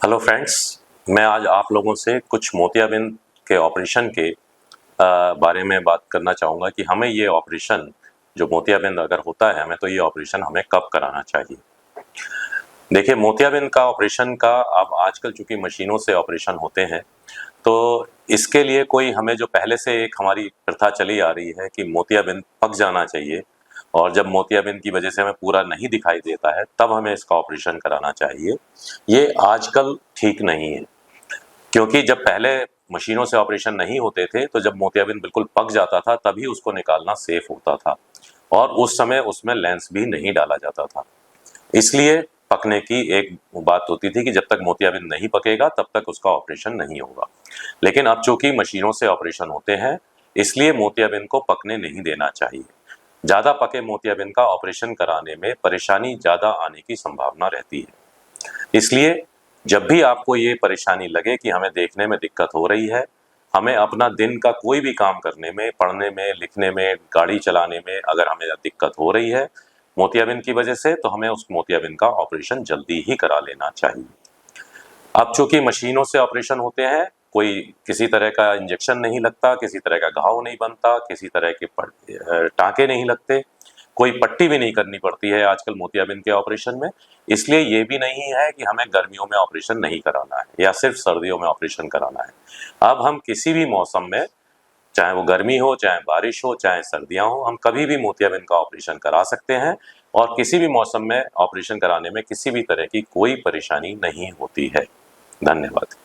Hello friends, मैं आज आप लोगों से कुछ मोतियाबिंद के ऑपरेशन के बारे में बात करना चाहूँगा कि हमें ये ऑपरेशन जो मोतियाबिंद अगर होता है हमें, तो ये ऑपरेशन हमें कब कराना चाहिए। देखिए, मोतियाबिंद का ऑपरेशन का अब आजकल चूँकि मशीनों से ऑपरेशन होते हैं, तो इसके लिए कोई हमें जो पहले से एक हमारी प्रथा चली आ रही है कि मोतियाबिंद पक जाना चाहिए और जब मोतियाबिंद की वजह से हमें पूरा नहीं दिखाई देता है, तब हमें इसका ऑपरेशन कराना चाहिए। ये आजकल ठीक नहीं है, क्योंकि जब पहले मशीनों से ऑपरेशन नहीं होते थे, तो जब मोतियाबिंद बिल्कुल पक जाता था, तभी उसको निकालना सेफ होता था और उस समय उसमें लेंस भी नहीं डाला जाता था। इसलिए पकने की एक बात होती थी कि जब तक मोतियाबिंद नहीं पकेगा, तब तक उसका ऑपरेशन नहीं होगा। लेकिन अब चूँकि मशीनों से ऑपरेशन होते हैं, इसलिए मोतियाबिंद को पकने नहीं देना चाहिए। ज़्यादा पके मोतियाबिंद का ऑपरेशन कराने में परेशानी ज़्यादा आने की संभावना रहती है। इसलिए जब भी आपको ये परेशानी लगे कि हमें देखने में दिक्कत हो रही है, हमें अपना दिन का कोई भी काम करने में, पढ़ने में, लिखने में, गाड़ी चलाने में अगर हमें दिक्कत हो रही है मोतियाबिंद की वजह से, तो हमें उस मोतियाबिंद का ऑपरेशन जल्दी ही करा लेना चाहिए। अब चूँकि मशीनों से ऑपरेशन होते हैं, कोई किसी तरह का इंजेक्शन नहीं लगता, किसी तरह का घाव नहीं बनता, किसी तरह के टाँके नहीं लगते, कोई पट्टी भी नहीं करनी पड़ती है आजकल मोतियाबिंद के ऑपरेशन में। इसलिए ये भी नहीं है कि हमें गर्मियों में ऑपरेशन नहीं कराना है या सिर्फ सर्दियों में ऑपरेशन कराना है। अब हम किसी भी मौसम में, चाहे वो गर्मी हो, चाहे बारिश हो, चाहे सर्दियाँ हों, हम कभी भी मोतियाबिंद का ऑपरेशन करा सकते हैं और किसी भी मौसम में ऑपरेशन कराने में किसी भी तरह की कोई परेशानी नहीं होती है। धन्यवाद।